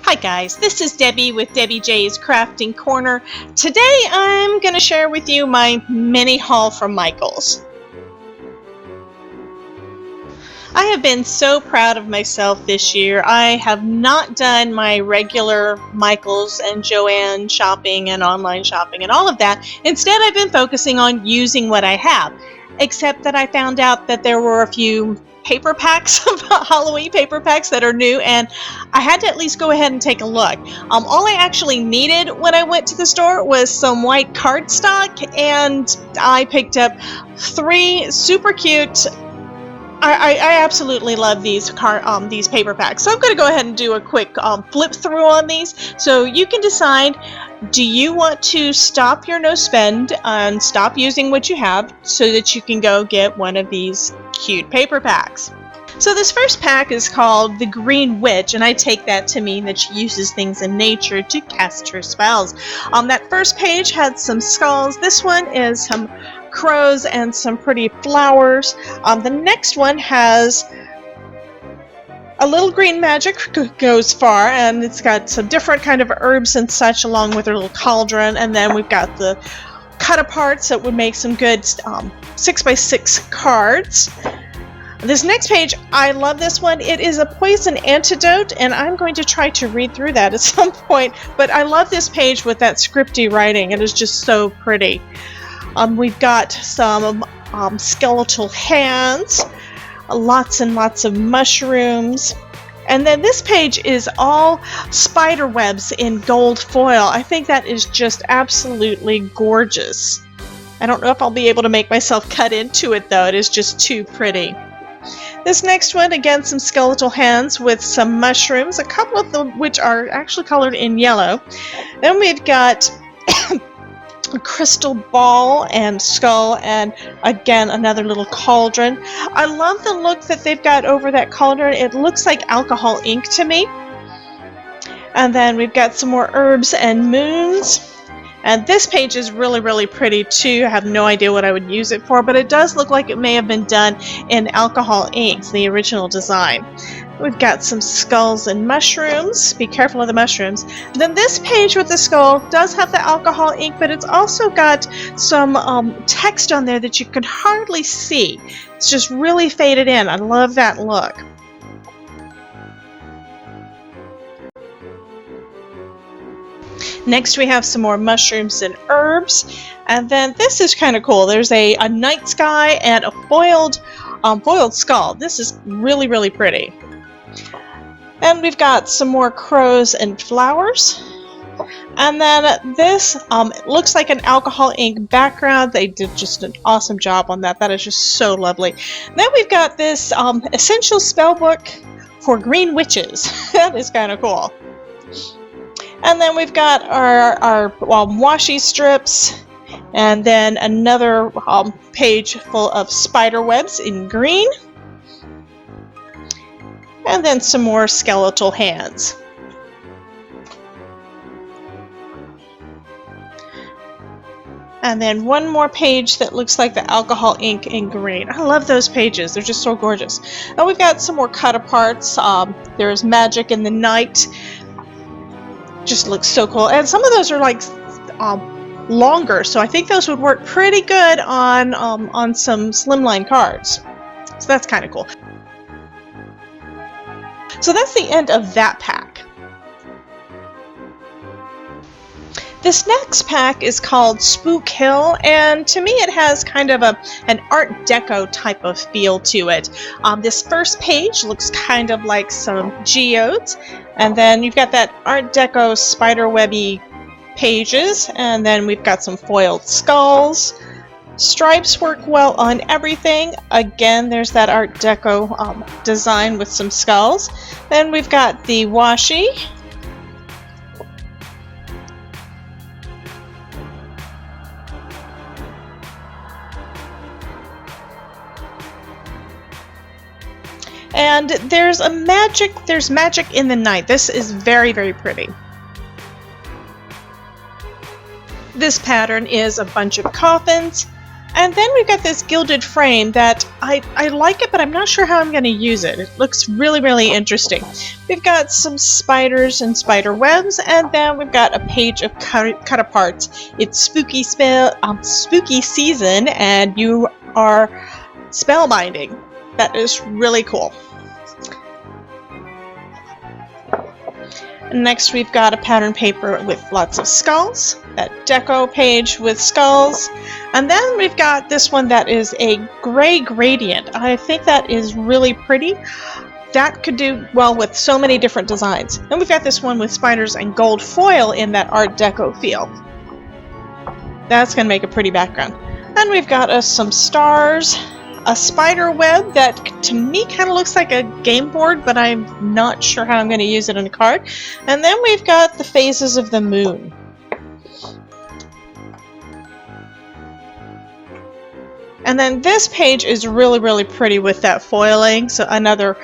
Hi guys, this is Debbie with Debbie J's Crafting Corner. Today I'm going to share with you my mini haul from Michaels. I have been so proud of myself this year. I have not done my regular Michaels and Joann shopping and online shopping and all of that. Instead, I've been focusing on using what I have, except that I found out that there were a few paper packs, Halloween paper packs that are new, and I had to at least go ahead and take a look. All I actually needed when I went to the store was some white cardstock, and I picked up 3 super cute. I absolutely love these paper packs. So I'm going to go ahead and do a quick flip through on these, so you can decide, do you want to stop your no spend and stop using what you have so that you can go get one of these cute paper packs. So this first pack is called the Green Witch, and I take that to mean that she uses things in nature to cast her spells. That first page had some skulls. This one is some crows and some pretty flowers. The next one has a little green magic goes far, and it's got some different kind of herbs and such along with her little cauldron. And then we've got the cut aparts that would make some good 6x6 cards. This next page, I love this one. It is a poison antidote, and I'm going to try to read through that at some point, but I love this page with that scripty writing. It is just so pretty. We've got some skeletal hands, lots and lots of mushrooms, and then this page is all spider webs in gold foil. I think that is just absolutely gorgeous. I don't know if I'll be able to make myself cut into it though. It is just too pretty. This next one, again, some skeletal hands with some mushrooms, a couple of them which are actually colored in yellow. Then we've got a crystal ball and skull, and again another little cauldron. I love the look that they've got over that cauldron. It looks like alcohol ink to me. And then we've got some more herbs and moons. And this page is really, really pretty too. I have no idea what I would use it for, but it does look like it may have been done in alcohol ink, the original design. We've got some skulls and mushrooms. Be careful of the mushrooms. Then this page with the skull does have the alcohol ink, but it's also got some text on there that you can hardly see. It's just really faded in. I love that look. Next we have some more mushrooms and herbs, and then this is kind of cool. There's a night sky and a foiled skull. This is really, really pretty. And we've got some more crows and flowers. And then this looks like an alcohol ink background. They did just an awesome job on that. That is just so lovely. Then we've got this essential spell book for green witches. That is kind of cool. And then we've got our washi strips, and then another page full of spider webs in green, and then some more skeletal hands. And then one more page that looks like the alcohol ink in green. I love those pages. They're just so gorgeous. And we've got some more cut aparts. There's magic in the night. Just looks so cool, and some of those are like longer, so I think those would work pretty good on some slimline cards. So that's kind of cool. So that's the end of that pack. This next pack is called Spook Hill, and to me it has kind of an Art Deco type of feel to it. This first page looks kind of like some geodes, and then you've got that Art Deco spiderwebby pages, and then we've got some foiled skulls. Stripes work well on everything. Again, there's that Art Deco design with some skulls. Then we've got the washi. And there's magic in the night. This is very, very pretty. This pattern is a bunch of coffins, And then we've got this gilded frame that I like it, but I'm not sure how I'm going to use it. It looks really, really interesting. We've got some spiders and spider webs, and then we've got a page of cut aparts. It's spooky season, and you are spellbinding. That is really cool. Next, we've got a pattern paper with lots of skulls, that deco page with skulls, and then we've got this one that is a gray gradient. I think that is really pretty. That could do well with so many different designs. Then we've got this one with spiders and gold foil in that Art Deco feel. That's going to make a pretty background. Then we've got us some stars, a spider web that to me kind of looks like a game board, but I'm not sure how I'm going to use it on a card. And then we've got the phases of the moon. And then this page is really, really pretty with that foiling, so another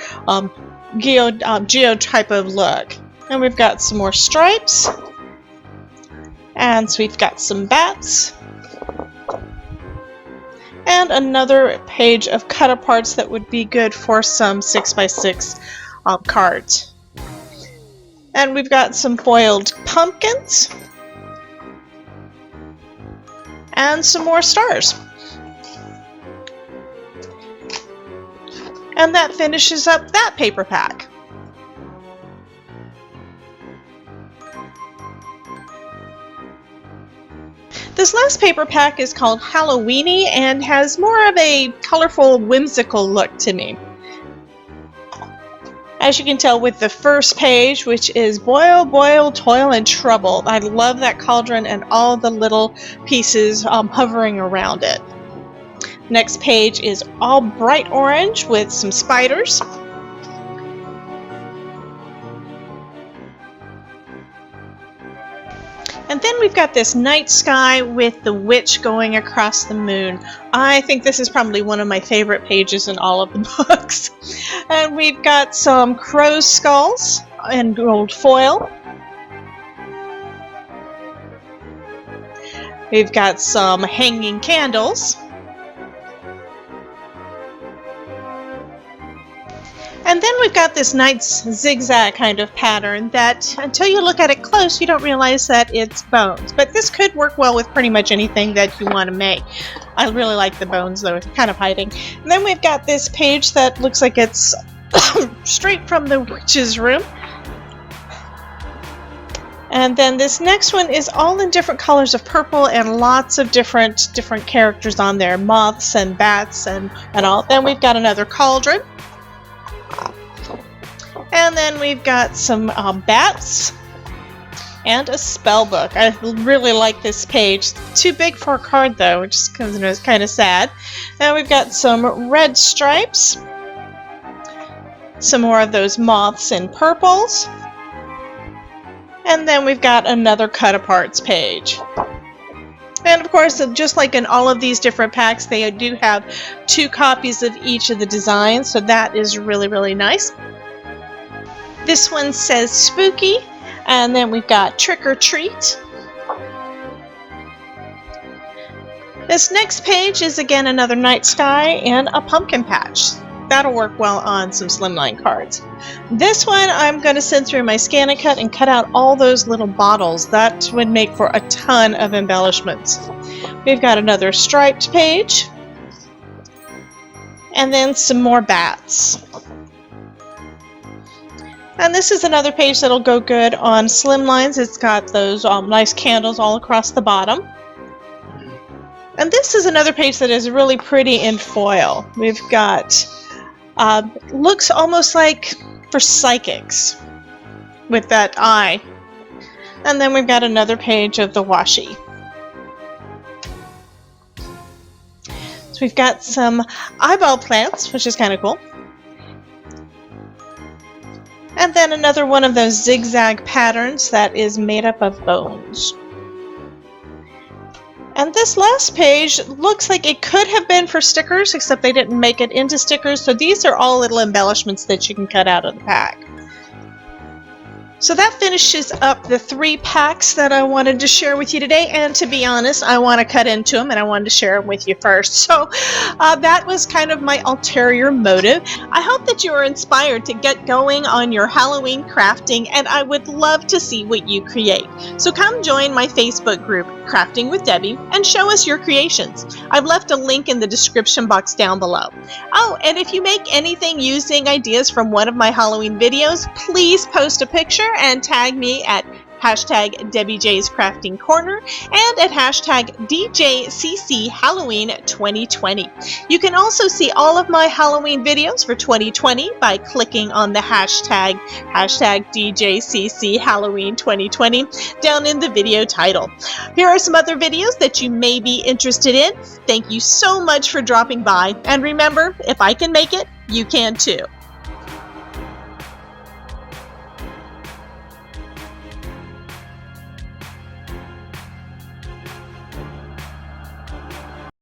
geo type of look. And we've got some more stripes, and so we've got some bats, and another page of cut aparts that would be good for some 6x6 cards. And we've got some foiled pumpkins, and some more stars. And that finishes up that paper pack. This last paper pack is called Halloweeny and has more of a colorful, whimsical look to me. As you can tell with the first page, which is Boil, Boil, Toil, and Trouble. I love that cauldron and all the little pieces hovering around it. Next page is all bright orange with some spiders. And then we've got this night sky with the witch going across the moon. I think this is probably one of my favorite pages in all of the books. And we've got some crow's skulls and gold foil. We've got some hanging candles. And then we've got this nice zigzag kind of pattern that, until you look at it close, you don't realize that it's bones. But this could work well with pretty much anything that you want to make. I really like the bones, though, it's kind of hiding. And then we've got this page that looks like it's straight from the witch's room. And then this next one is all in different colors of purple and lots of different characters on there. Moths and bats and all. Then we've got another cauldron. And then we've got some bats and a spell book. I really like this page. Too big for a card though, which is kind of sad. Now we've got some red stripes, some more of those moths and purples, and then we've got another cut aparts page. And of course, just like in all of these different packs, they do have 2 copies of each of the designs, so that is really, really nice. This one says spooky, and then we've got trick or treat. This next page is again another night sky and a pumpkin patch. That'll work well on some slimline cards. This one I'm going to send through my scan and cut and cut out all those little bottles. That would make for a ton of embellishments. We've got another striped page, and then some more bats. And this is another page that'll go good on slimlines. It's got those nice candles all across the bottom. And this is another page that is really pretty in foil. We've got, looks almost like for psychics with that eye. And then we've got another page of the washi. So we've got some eyeball plants, which is kind of cool. And then another one of those zigzag patterns that is made up of bones. And this last page looks like it could have been for stickers, except they didn't make it into stickers, so these are all little embellishments that you can cut out of the pack. So that finishes up the 3 packs that I wanted to share with you today. And to be honest, I want to cut into them and I wanted to share them with you first. So that was kind of my ulterior motive. I hope that you are inspired to get going on your Halloween crafting, and I would love to see what you create. So come join my Facebook group, Crafting with Debbie, and show us your creations. I've left a link in the description box down below. Oh, and if you make anything using ideas from one of my Halloween videos, please post a picture and tag me at hashtag Debbie J's Crafting Corner and at hashtag DJCC Halloween 2020. You can also see all of my Halloween videos for 2020 by clicking on the hashtag DJCC Halloween 2020 down in the video title. Here are some other videos that you may be interested in. Thank you so much for dropping by, and remember, if I can make it, you can too.